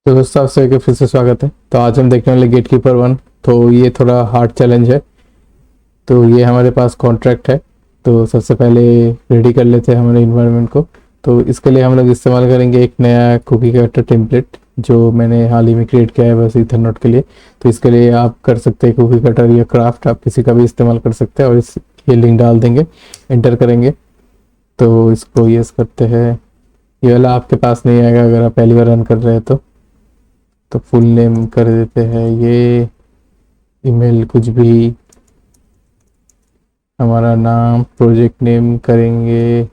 तो दोस्तों आप सभी का फिर से स्वागत है। तो आज हम देखने वाले गेट कीपर 1। तो ये थोड़ा हार्ड चैलेंज है। तो ये हमारे पास कॉन्ट्रैक्ट है। तो सबसे पहले रेडी कर लेते हैं हमारे इन्वायरमेंट को। तो इसके लिए हम लोग इस्तेमाल करेंगे एक नया कुकी कटर टेम्पलेट जो मैंने हाल ही में क्रिएट किया है बस ईथरनेट के लिए। तो इसके लिए आप कर सकते हैं कुकी कटर या क्राफ्ट, आप किसी का भी इस्तेमाल कर सकते हैं। और ये लिंक डाल देंगे, एंटर करेंगे तो इसको यस करते हैं। ये वाला आपके पास नहीं आएगा अगर आप पहली बार रन कर रहे हैं तो फुल नेम कर देते हैं ये, ईमेल कुछ भी, हमारा नाम, प्रोजेक्ट नेम करेंगे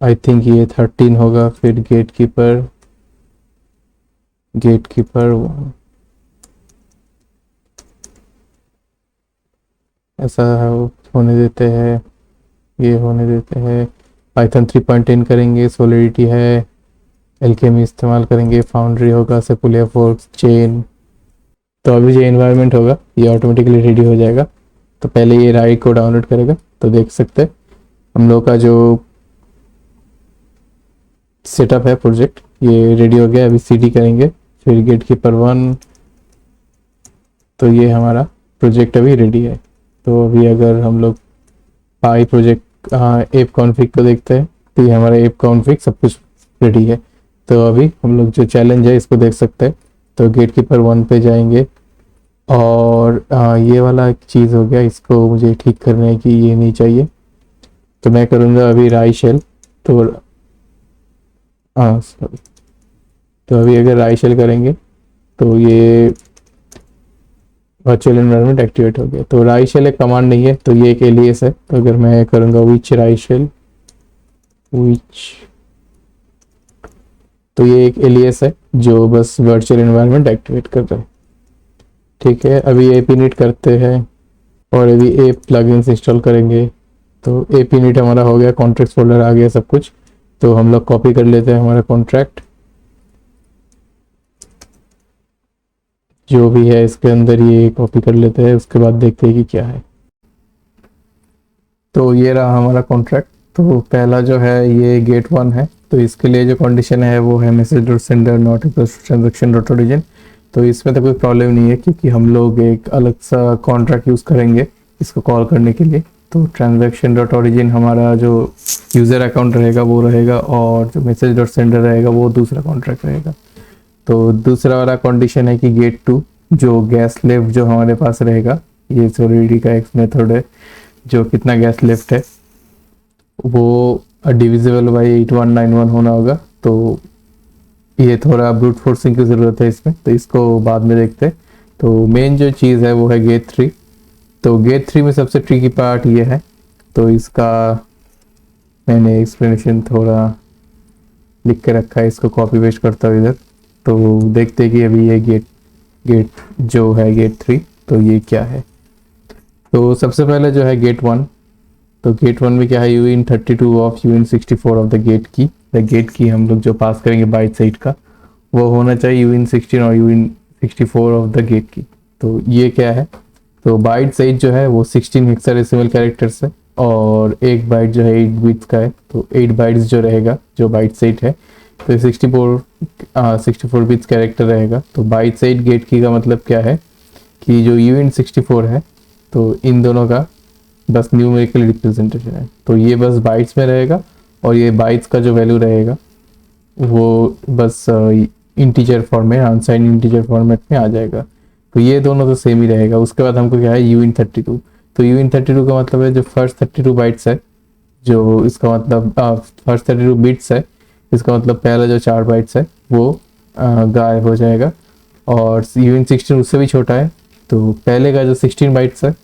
आई थिंक ये 13 होगा। फिर गेट कीपर ऐसा होने देते हैं, ये होने देते हैं। पाइथन 3.10 करेंगे, सोलिडिटी है, एलकेमी इस्तेमाल करेंगे, फाउंड्री होगा, सेपुलिया फोर्क्स, चेन। तो अभी जो एनवायरनमेंट होगा ये ऑटोमेटिकली रेडी हो जाएगा। तो पहले ये राइट को डाउनलोड करेगा। तो देख सकते हैं हम लोग का जो सेटअप है प्रोजेक्ट ये रेडी हो गया। अभी सीडी करेंगे, फिर गेट कीपर 1। तो ये हमारा प्रोजेक्ट अभी रेडी है। तो अभी अगर हम लोग पाई प्रोजेक्ट एप कॉन्फ़िग को देखते हैं तो ये हमारा एप कॉन्फ़िग सब कुछ रेडी है। तो अभी हम लोग जो चैलेंज है इसको देख सकते हैं। तो गेट कीपर 1 पे जाएंगे और ये वाला एक चीज़ हो गया, इसको मुझे ठीक करना है कि ये नहीं चाहिए। तो मैं करूँगा अभी राई शेल। तो सॉरी। तो अभी अगर राई शेल करेंगे तो ये वर्चुअल एनवायरनमेंट एक्टिवेट हो गया। तो राई शेल एक कमांड नहीं है, तो ये एक एलियस है। तो अगर मैं करूँगा विच राई शेल, विच, तो ये एक एलियस है जो बस वर्चुअल एनवायरनमेंट एक्टिवेट कर रहा है। ठीक है, अभी एप इनिट करते हैं और अभी एप प्लगइन्स इंस्टॉल करेंगे। तो एप इनिट हमारा हो गया, कॉन्ट्रैक्ट फोल्डर आ गया सब कुछ। तो हम लोग कॉपी कर लेते हैं हमारा कॉन्ट्रैक्ट जो भी है इसके अंदर, ये कॉपी कर लेते हैं। उसके बाद देखते हैं कि क्या है। तो ये रहा हमारा कॉन्ट्रैक्ट। तो पहला जो है ये गेट 1 है। तो इसके लिए जो कंडीशन है वो है message dot sender not equal transaction dot origin. तो इसमें तो कोई प्रॉब्लम नहीं है क्योंकि हम लोग एक अलग सा कॉन्ट्रैक्ट यूज़ करेंगे इसको कॉल करने के लिए। तो ट्रांजेक्शन डॉट ओरिजिन हमारा जो यूज़र अकाउंट रहेगा वो रहेगा, और जो मैसेज डॉट सेंडर रहेगा वो दूसरा कॉन्ट्रैक्ट रहेगा। तो दूसरा वाला कंडीशन है कि गेट 2 जो गैस लेफ्ट जो हमारे पास रहेगा, ये सोलिडिटी का एक मेथड है जो कितना गैस लेफ्ट है वो डिविजिबल बाई 8191 होना होगा। तो ये थोड़ा ब्रूट फोर्सिंग की ज़रूरत है इसमें, तो इसको बाद में देखते हैं। तो मेन जो चीज़ है वो है गेट 3। तो गेट 3 में सबसे ट्रिकी पार्ट ये है। तो इसका मैंने एक्सप्लेनेशन थोड़ा लिख के रखा है, इसको कॉपी पेस्ट करता हूँ इधर। तो देखते हैं कि अभी ये गेट जो है गेट 3 तो ये क्या है। तो सबसे पहले जो है गेट 1। तो गेट 1 में क्या है, uin32 of uin64 of the gate की। द गेट की हम लोग जो पास करेंगे बाइट साइड का वो होना चाहिए uin16 और uin64 ऑफ द गेट की। तो ये क्या है, तो बाइट साइड जो है वो 16 हेक्साडेसिमल कैरेक्टर्स है और एक बाइट जो है 8 बिट्स का है। तो 8 बाइट्स जो रहेगा जो बाइट साइड है तो 64 बिट्स कैरेक्टर रहेगा। तो बाइट साइड गेट की का मतलब क्या है कि जो uin64 है तो इन दोनों का बस न्यूमेरिकल रिप्रेजेंटेशन है। तो ये बस बाइट्स में रहेगा और ये बाइट्स का जो वैल्यू रहेगा वो बस integer format, unsigned integer format में आ जाएगा। तो ये दोनों तो सेम ही रहेगा। उसके बाद हमको क्या है uin32। तो uin32 का मतलब है जो फर्स्ट 32 बाइट्स है, जो इसका मतलब फर्स्ट 32 बिट्स है, इसका मतलब पहला जो 4 बाइट्स है वो गायब हो जाएगा। और uin16 उससे भी छोटा है, तो पहले का जो 16 बाइट्स है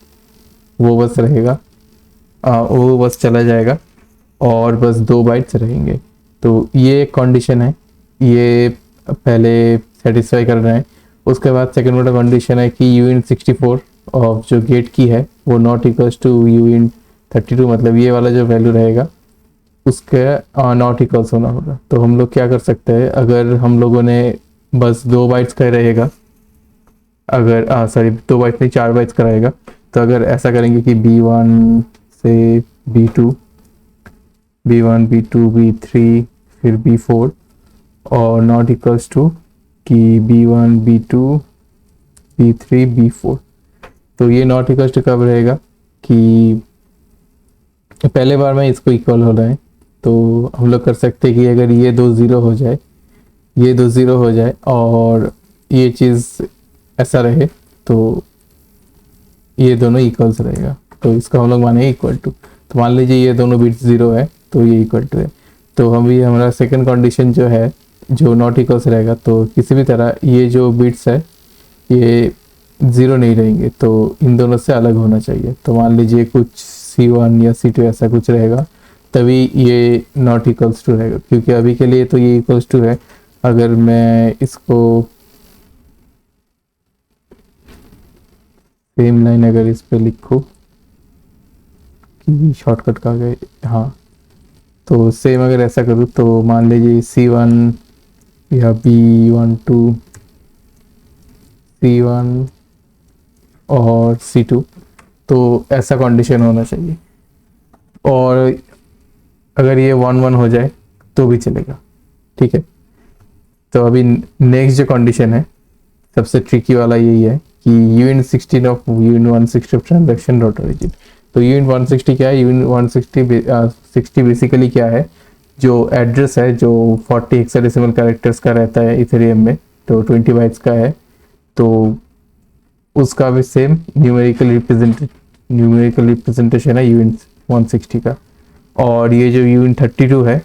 वो बस रहेगा, वो बस चला जाएगा और बस 2 बाइट्स रहेंगे। तो ये कंडीशन है, ये पहले सेटिस्फाई करना है। उसके बाद सेकंड वाला कंडीशन है कि uin64 ऑफ जो गेट की है वो नॉट इक्वल्स टू uin32, मतलब ये वाला जो वैल्यू रहेगा उसके नॉट इक्वल्स होना होगा। तो हम लोग क्या कर सकते हैं, अगर हम लोगों ने बस 2 बाइट्स का रहेगा, अगर सॉरी 2 बाइट्स नहीं 4 बाइट्स का रहेगा, तो अगर ऐसा करेंगे कि B1 से B2, B1 B2 B3 फिर B4 और नॉट इक्वल्स टू कि B1 B2 B3 B4, तो ये नॉट इक्वल टू कब रहेगा कि पहले बार में इसको इक्वल हो रहा है, तो हम लोग कर सकते हैं कि अगर ये दो ज़ीरो हो जाए, ये दो ज़ीरो हो जाए और ये चीज़ ऐसा रहे तो ये दोनों इक्वल्स रहेगा, तो इसका हम लोग माने इक्वल टू। तो मान लीजिए ये दोनों बिट्स ज़ीरो है तो ये इक्वल टू है, तो हम ये हमारा सेकंड कंडीशन जो है जो नॉट इक्वल्स रहेगा, तो किसी भी तरह ये जो बिट्स है ये ज़ीरो नहीं रहेंगे, तो इन दोनों से अलग होना चाहिए। तो मान लीजिए कुछ C1 या C2 ऐसा कुछ रहेगा, तभी ये नॉट इक्वल्स टू रहेगा, क्योंकि अभी के लिए तो ये इक्वल्स टू है। अगर मैं इसको सेम लाइन अगर इस पे लिखूँ कि शॉर्टकट का गए, हाँ, तो सेम अगर ऐसा करूँ तो मान लीजिए C1 या B12 C1 और C2, तो ऐसा कंडीशन होना चाहिए। और अगर ये 1 1 हो जाए तो भी चलेगा, ठीक है। तो अभी नेक्स्ट जो कंडीशन है सबसे ट्रिकी वाला यही है कि unit 16 of unit 160 of transaction dot origin. तो यूनिट 160 क्या है? यूनिट 160 बेसिकली क्या है, जो एड्रेस है जो 40 हेक्साडेसिमल कैरेक्टर्स का रहता है इथेरियम में, तो 20 बाइट्स का है, तो उसका भी सेम न्यूमेरिकल रिप्रेजेंटेशन है यूनिट 160 का। और ये जो यूनिट 32 है,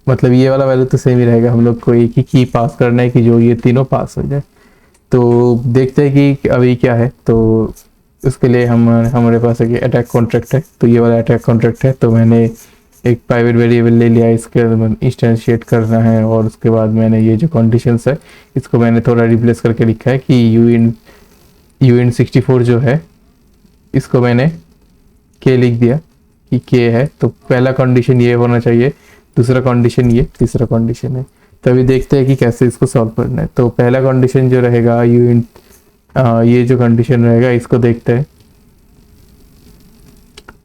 मतलब ये वाला वैल्यू तो सेम ही रहेगा, हम लोग को एक ही की पास करना है कि जो ये तीनों पास हो जाए। तो देखते हैं कि अभी क्या है। तो उसके लिए हमारे पास एक अटैक कॉन्ट्रैक्ट है, तो ये वाला अटैक कॉन्ट्रैक्ट है, तो मैंने एक प्राइवेट वेरिएबल ले लिया, इसके इंस्टेंशिएट करना है, और उसके बाद मैंने ये जो कंडीशंस है इसको मैंने थोड़ा रिप्लेस करके लिखा है कि यूएन 64 जो है इसको मैंने के लिख दिया कि के है। तो पहला कंडीशन ये होना चाहिए, दूसरा कंडीशन ये, तीसरा कंडीशन है। तो अभी देखते हैं कि कैसे इसको सॉल्व करना है। तो पहला कंडीशन जो रहेगा ये जो कंडीशन रहेगा इसको देखते हैं।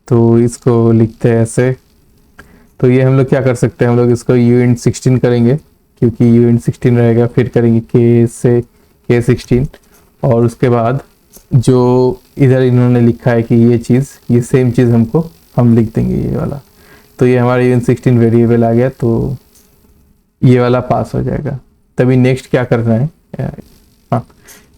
तो इसको लिखते हैं ऐसे। तो ये हम लोग क्या कर सकते हैं, हम लोग इसको यूनिट 16 करेंगे, क्योंकि यूनिट 16 रहेगा, फिर करेंगे के से के 16, और उसके बाद जो इधर इन्होंने लिखा है कि ये चीज़, ये सेम चीज़ हम लिख देंगे ये वाला। तो ये हमारा यूनिट 16 वेरिएबल आ गया, तो ये वाला पास हो जाएगा। तभी नेक्स्ट क्या करना है, हाँ,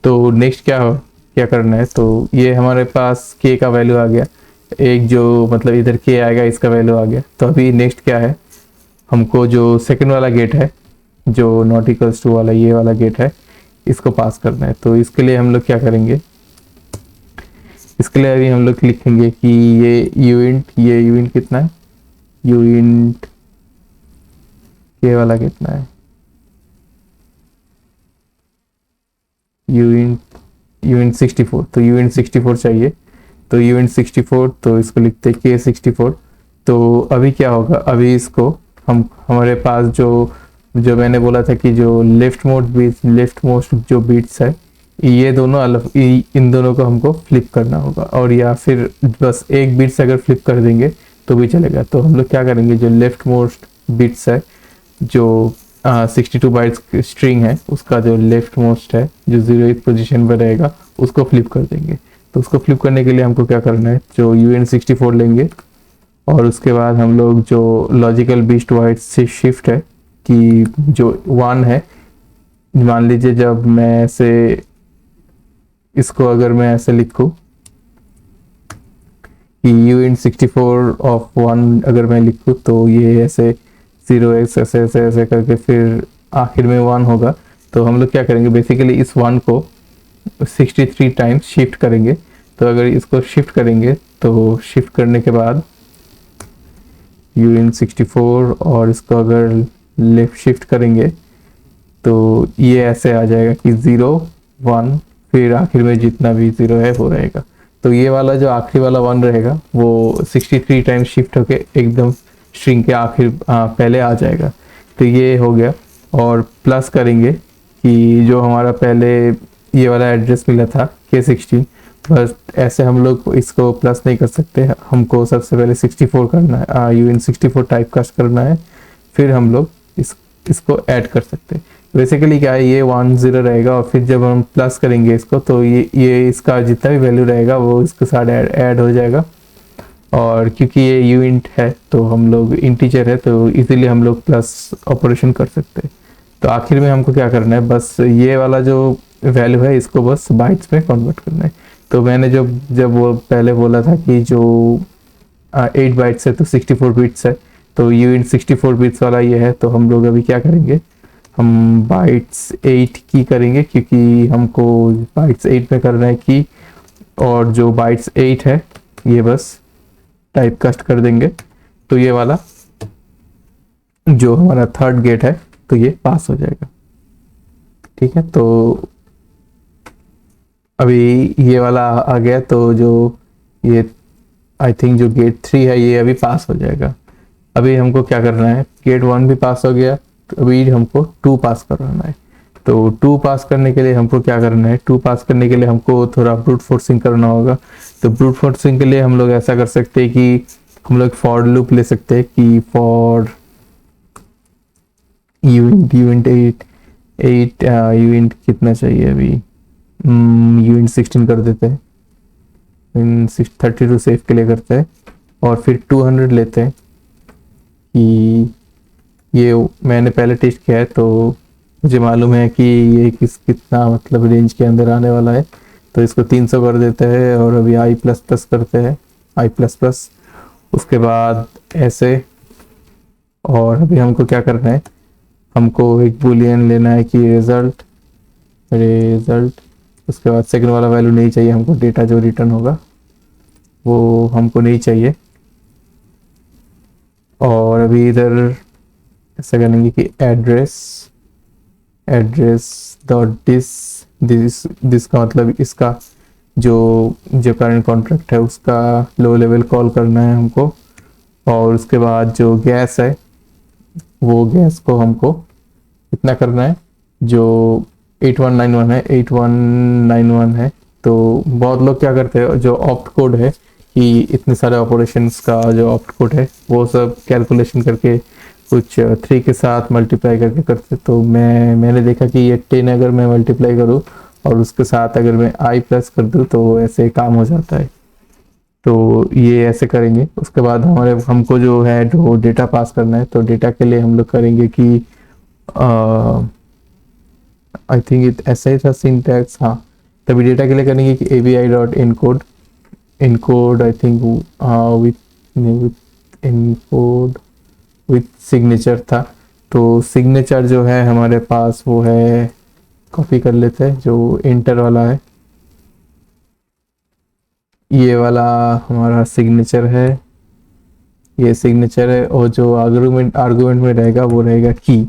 तो नेक्स्ट क्या करना है, तो ये हमारे पास के का वैल्यू आ गया, एक जो मतलब इधर के आएगा इसका वैल्यू आ गया। तो अभी नेक्स्ट क्या है, हमको जो सेकंड वाला गेट है, जो नॉट इक्वल्स टू वाला ये वाला गेट है, इसको पास करना है। तो इसके लिए हम लोग क्या करेंगे, इसके लिए अभी हम लोग लिखेंगे कि ये यूनिट कितना है, यूनिट के वाला कितना है, यूनिट 64, तो यूनिट 64 चाहिए। तो यूनिट 64, तो इसको लिखते हैं के 64। तो अभी क्या होगा, अभी इसको हमारे पास जो मैंने बोला था कि जो लेफ्ट मोस्ट जो बीट्स है, ये दोनों अलग, इन दोनों को हमको फ्लिप करना होगा, और या फिर बस एक बीट्स अगर फ्लिप कर देंगे तो भी चलेगा। तो हम लोग क्या करेंगे, जो लेफ्ट मोस्ट बिट्स है, जो 62 बाइट्स स्ट्रिंग है, उसका जो लेफ्ट मोस्ट है जो 0th पोजीशन पर रहेगा, उसको फ्लिप कर देंगे। तो उसको फ्लिप करने के लिए हमको क्या करना है, जो यूएन 64 लेंगे, और उसके बाद हम लोग जो लॉजिकल बिट वाइट से शिफ्ट है कि जो 1 है, मान लीजिए जब मैं ऐसे इसको अगर मैं ऐसे लिखूं कि यूएन 64 ऑफ 1 अगर मैं लिखूं, तो ये ऐसे 0x ऐसे करके फिर आखिर में 1 होगा। तो हम लोग क्या करेंगे, बेसिकली इस 1 को 63 टाइम्स शिफ्ट करेंगे। तो अगर इसको शिफ्ट करेंगे, तो शिफ्ट करने के बाद यूएन 64 और इसको अगर लेफ्ट शिफ्ट करेंगे, तो ये ऐसे आ जाएगा कि 0 1, फिर आखिर में जितना भी 0 है वो रहेगा। तो ये वाला जो आखिरी वाला 1 रहेगा वो 63 टाइम्स शिफ्ट होके एकदम स्ट्रिंग के आखिर पहले आ जाएगा। तो ये हो गया। और प्लस करेंगे कि जो हमारा पहले ये वाला एड्रेस मिला था K16, बस ऐसे हम लोग इसको प्लस नहीं कर सकते, हमको सबसे पहले 64 करना है, यूएन 64 टाइप कास्ट करना है, फिर हम लोग इसको ऐड कर सकते हैं। बेसिकली क्या है, ये 1 0 रहेगा और फिर जब हम प्लस करेंगे इसको तो ये इसका जितना भी वैल्यू रहेगा वो इसके साथ ऐड हो जाएगा। और क्योंकि ये यूनिट है तो हम लोग इंटीजर है तो इजीली हम लोग प्लस ऑपरेशन कर सकते हैं। तो आखिर में हमको क्या करना है, बस ये वाला जो वैल्यू है इसको बस बाइट्स में कन्वर्ट करना है। तो मैंने जब वो पहले बोला था कि जो 8 बाइट्स है तो 64 बिट्स है, तो यूनिट 64 बिट्स वाला ये है। तो हम लोग अभी क्या करेंगे, हम बाइट्स 8 की करेंगे क्योंकि हमको बाइट्स 8 में करना है की, और जो बाइट्स 8 है ये बस टाइप कास्ट कर देंगे। तो ये वाला जो हमारा थर्ड गेट है तो ये पास हो जाएगा। ठीक है, तो अभी ये वाला आ गया, तो जो ये आई थिंक जो गेट 3 है ये अभी पास हो जाएगा। अभी हमको क्या करना है, गेट 1 भी पास हो गया, तो अभी हमको 2 पास करना है। तो 2 पास करने के लिए हमको क्या करना है, 2 पास करने के लिए हमको थोड़ा ब्रूट फोर्सिंग करना होगा। तो ब्रूट फोर्सिंग के लिए हम लोग ऐसा कर सकते हैं कि हम लोग फॉर लूप ले सकते हैं कि फॉर यूनिट 8 यूनिट कितना चाहिए अभी, यूनिट 16 कर देते हैं, 32 सेव के लिए करते हैं और फिर 200 लेते हैं कि ये मैंने पहले टेस्ट किया है तो मुझे मालूम है कि ये कितना मतलब रेंज के अंदर आने वाला है। तो इसको 300 कर देते हैं और अभी आई प्लस प्लस करते हैं, आई प्लस प्लस, उसके बाद ऐसे। और अभी हमको क्या करना है, हमको एक बुलियन लेना है कि रिजल्ट, उसके बाद सेकंड वाला वैल्यू नहीं चाहिए हमको, डेटा जो रिटर्न होगा वो हमको नहीं चाहिए। और अभी इधर ऐसा करेंगे कि एड्रेस डॉट दिस का मतलब इसका जो करंट कॉन्ट्रैक्ट है उसका लो लेवल कॉल करना है हमको। और उसके बाद जो गैस है वो गैस को हमको इतना करना है, जो 8191 है, 8191 है। तो बहुत लोग क्या करते हैं, जो ऑप्ट कोड है कि इतने सारे ऑपरेशंस का जो ऑप्ट कोड है वो सब कैलकुलेशन करके कुछ 3 के साथ मल्टीप्लाई करके करते। तो मैंने देखा कि ये 10 अगर मैं मल्टीप्लाई करूँ और उसके साथ अगर मैं आई प्लस कर दूँ तो ऐसे काम हो जाता है। तो ये ऐसे करेंगे। उसके बाद हमको जो है जो डेटा पास करना है, तो डेटा के लिए हम लोग करेंगे कि आई थिंक ऐसा ही था सिंटैक्स, हाँ। तभी डेटा के लिए करेंगे कि avi.encode I think with encode with signature था। तो सिग्नेचर जो है हमारे पास वो है, कॉपी कर लेते हैं, जो इंटर वाला है, ये वाला हमारा सिग्नेचर है, ये सिग्नेचर है। और जो आर्गुमेंट में रहेगा वो रहेगा की।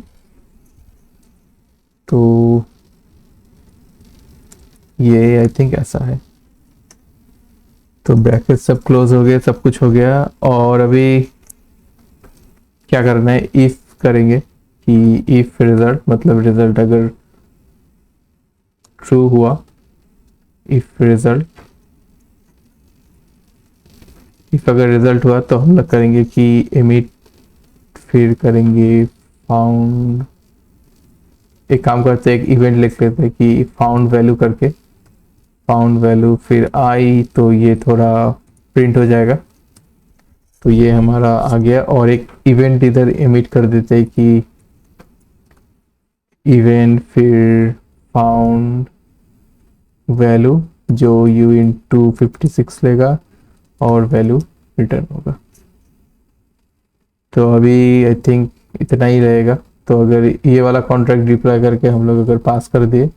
तो ये आई थिंक ऐसा है। तो ब्रैकेट सब क्लोज हो गया, सब कुछ हो गया। और अभी क्या करना है, इफ करेंगे कि इफ रिजल्ट, मतलब रिजल्ट अगर ट्रू हुआ, इफ अगर रिजल्ट हुआ तो हम लोग करेंगे कि एमिट, फिर करेंगे फाउंड, एक काम करते हैं, एक इवेंट लिख लेते हैं कि फाउंड वैल्यू करके, फाउंड वैल्यू फिर आई, तो ये थोड़ा प्रिंट हो जाएगा। तो ये हमारा आ गया। और एक इवेंट इधर एमिट कर देते हैं कि इवेंट फिर फाउंड वैल्यू जो u/56 लेगा और वैल्यू रिटर्न होगा। तो अभी आई थिंक इतना ही रहेगा। तो अगर ये वाला कॉन्ट्रैक्ट डिप्लॉय करके हम लोग अगर पास कर दिए,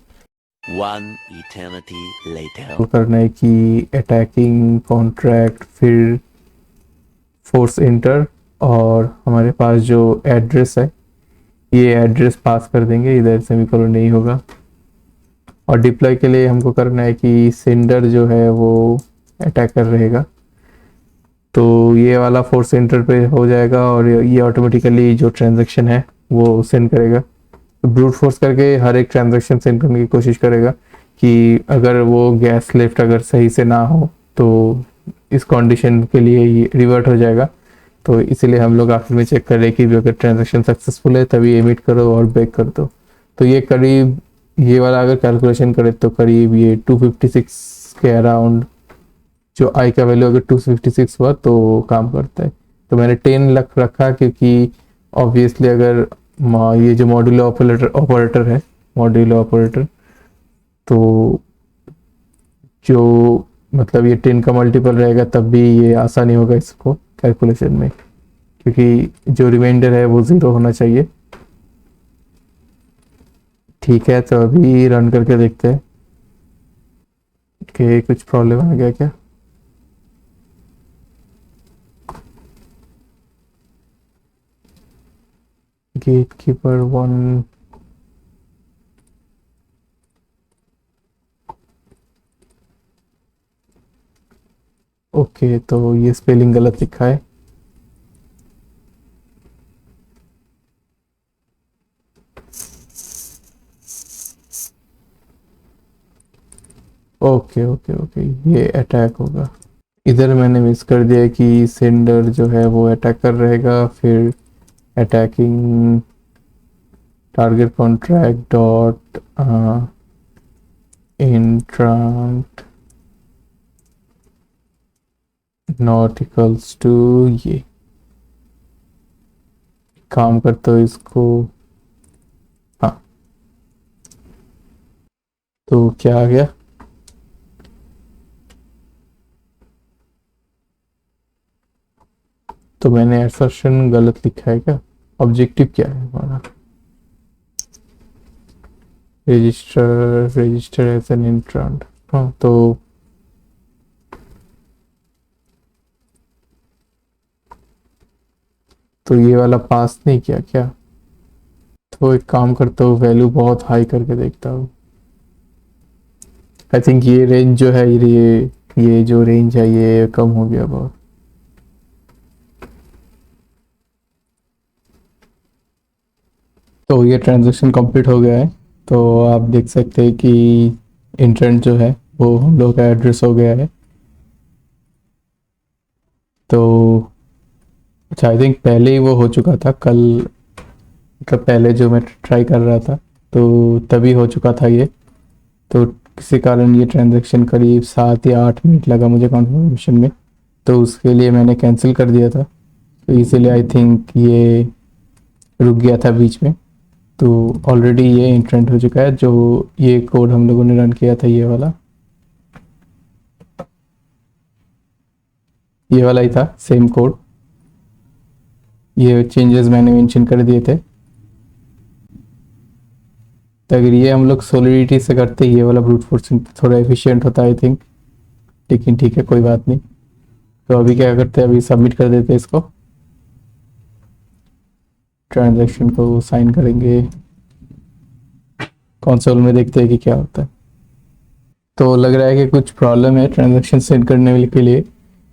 One eternity later. तो करना है कि अटैकिंग कॉन्ट्रैक्ट फिर फोर्स इंटर, और हमारे पास जो एड्रेस है ये एड्रेस पास कर देंगे, इधर सेमीकोलन नहीं होगा। और डिप्लॉय के लिए हमको करना है कि सेंडर जो है वो अटैकर रहेगा। तो ये वाला फोर्स इंटर पे हो जाएगा और ये ऑटोमेटिकली जो ट्रांजैक्शन है वो सेंड करेगा। तो ब्रूट फोर्स करके हर एक ट्रांजैक्शन सेंड करने की कोशिश करेगा कि अगर वो गैस लिफ्ट अगर सही से ना हो तो इस कंडीशन के लिए ये रिवर्ट हो जाएगा। तो इसीलिए हम लोग आखिर में चेक कर रहे हैं कि अगर ट्रांजैक्शन सक्सेसफुल है तभी एमिट करो और बैक कर दो। तो ये करीब, ये वाला अगर कैलकुलेशन करें तो करीब ये 256 के अराउंड, जो आई का वैल्यू अगर 256 हुआ तो काम करता है। तो मैंने 10 लाख रखा क्योंकि ऑब्वियसली अगर ये जो मॉड्यूलर ऑपरेटर है, मॉड्यूलर ऑपरेटर, तो जो मतलब ये 10 का मल्टीपल रहेगा तब भी ये आसानी होगा इसको कैलकुलेशन में, क्योंकि जो रिमाइंडर है वो 0 होना चाहिए। ठीक है, तो अभी रन करके देखते हैं कि कुछ प्रॉब्लम आ गया क्या। गेट कीपर 1, ओके, तो ये स्पेलिंग गलत लिखा है। ओके ओके ओके, ये अटैक होगा। इधर मैंने मिस कर दिया कि सेंडर जो है वो अटैकर रहेगा, फिर attacking target contract dot entrant not equals to, ये काम करते हो इसको। हाँ, तो क्या आ गया, तो मैंने असर्शन गलत लिखा है क्या। ऑब्जेक्टिव क्या है हमारा, रजिस्टर एज एन इंट्रांट। हाँ, तो ये वाला पास नहीं किया क्या। तो एक काम करता हूँ, वैल्यू बहुत हाई करके देखता हूँ। आई थिंक ये रेंज जो है, ये जो रेंज है ये कम हो गया बहुत। तो ये ट्रांजैक्शन कंप्लीट हो गया है। तो आप देख सकते हैं कि इंट्रेंट जो है वो हम लोग का एड्रेस हो गया है। तो अच्छा, आई थिंक पहले ही वो हो चुका था कल, मतलब पहले जो मैं ट्राई कर रहा था तो तभी हो चुका था ये। तो किसी कारण ये ट्रांजैक्शन करीब 7 या 8 मिनट लगा मुझे कॉन्फर्मेशन में, तो उसके लिए मैंने कैंसिल कर दिया था। तो इसीलिए आई थिंक ये रुक गया था बीच में। तो ऑलरेडी ये इंट्रेंट हो चुका है, जो ये कोड हम लोगों ने रन किया था, ये वाला ही था, सेम कोड। ये चेंजेस मैंने मेंशन कर दिए थे। तो अगर ये हम लोग सोलिडिटी से करते, ये वाला ब्रूट फोर्सिंग थोड़ा एफिशिएंट होता आई थिंक, लेकिन ठीक है, कोई बात नहीं। तो अभी क्या करते हैं, अभी सबमिट कर देते हैं इसको, ट्रांजैक्शन को साइन करेंगे, कंसोल में देखते हैं कि क्या होता है। तो लग रहा है कि कुछ प्रॉब्लम है ट्रांजैक्शन सेंड करने के लिए।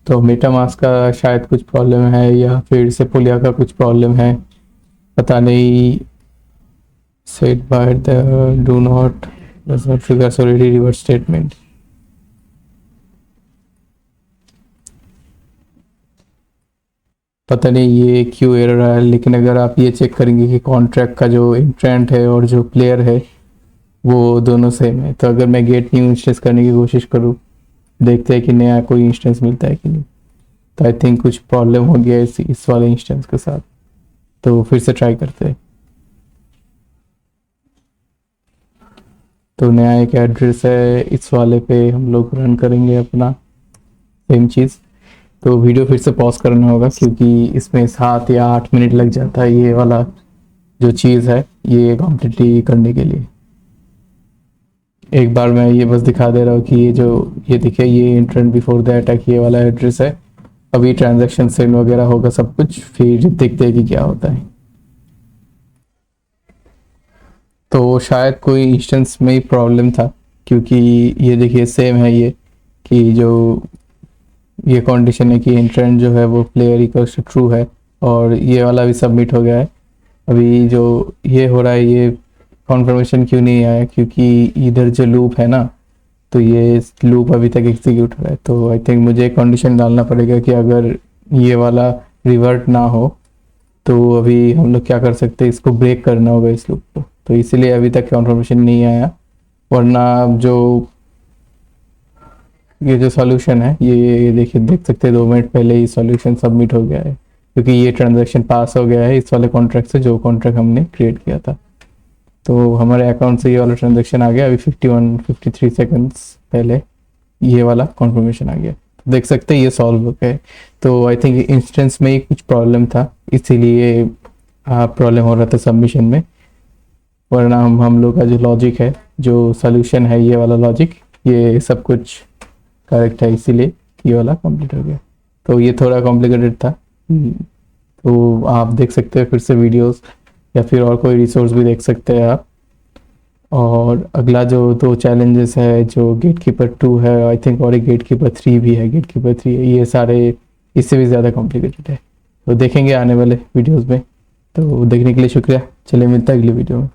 तो मेटामास्क का शायद कुछ प्रॉब्लम है, या फिर सेपोलिया का कुछ प्रॉब्लम है, पता नहीं। Set by the do not does not trigger solidity reverse statement. पता नहीं ये क्यों एरर आया, लेकिन अगर आप ये चेक करेंगे कि कॉन्ट्रैक्ट का जो इंट्रेंट है और जो प्लेयर है वो दोनों सेम है। तो अगर मैं गेट न्यू इंस्टेंस करने की कोशिश करूँ, देखते हैं कि नया कोई इंस्टेंस मिलता है कि नहीं। तो आई थिंक कुछ प्रॉब्लम हो गया इस वाले इंस्टेंस के साथ। तो फिर से ट्राई करते हैं। तो नया एक एड्रेस है, इस वाले पे हम लोग रन करेंगे अपना सेम चीज़। तो वीडियो फिर से पॉज करना होगा क्योंकि इसमें 7 या 8 मिनट लग जाता है ये वाला जो चीज़ है ये कंप्लीटली करने के लिए। एक बार मैं ये बस दिखा दे रहा हूँ कि ये देखिए, ये इंट्रेंट बिफोर द अटैक, ये वाला एड्रेस है। अभी ट्रांजैक्शन सेंड वगैरह होगा सब कुछ, फिर देखते हैं कि क्या होता है। तो शायद कोई इंस्टेंस में ही प्रॉब्लम था, क्योंकि ये देखिए सेम है ये, कि जो ये कंडीशन है कि इंट्रेंट जो है वो प्लेयर इक्वल्स टू ट्रू है, और ये वाला भी सबमिट हो गया है। अभी जो ये हो रहा है, ये कॉन्फर्मेशन क्यों नहीं आया, क्योंकि इधर जो लूप है ना, तो ये लूप अभी तक एग्जीक्यूट हो रहा है। तो आई थिंक मुझे कंडीशन डालना पड़ेगा कि अगर ये वाला रिवर्ट ना हो तो अभी हम लोग क्या कर सकते हैं, इसको ब्रेक करना होगा इस लूप को। तो इसीलिए अभी तक कन्फर्मेशन नहीं आया, वरना जो ये जो सॉल्यूशन है ये देखिए, देख सकते हैं 2 मिनट पहले ही सॉल्यूशन सबमिट हो गया है, क्योंकि ये ट्रांजैक्शन पास हो गया है इस वाले कॉन्ट्रैक्ट से, जो कॉन्ट्रैक्ट हमने क्रिएट किया था। तो हमारे अकाउंट से ये वाला ट्रांजैक्शन आ गया अभी 53 सेकंड्स पहले, ये वाला कॉन्फर्मेशन आ गया। तो देख सकते हैं ये सॉल्व हो गया है। तो आई थिंक इंस्टेंस में ही कुछ प्रॉब्लम था, इसीलिए प्रॉब्लम हो रहा था सबमिशन में, वरना हम लोग का जो लॉजिक है, जो सोल्यूशन है ये वाला लॉजिक, ये सब कुछ करेक्ट है, इसीलिए ये वाला कंप्लीट हो गया। तो ये थोड़ा कॉम्प्लिकेटेड था, तो आप देख सकते हैं फिर से वीडियोस, या फिर और कोई रिसोर्स भी देख सकते हैं आप। और अगला जो 2 चैलेंजेस है, जो गेट कीपर 2 है आई थिंक, और एक गेट कीपर 3 भी है, गेट कीपर 3 है, ये सारे इससे भी ज़्यादा कॉम्प्लिकेटेड है। तो देखेंगे आने वाले वीडियोज़ में। तो देखने के लिए शुक्रिया, चलिए मिलता है अगली वीडियो में।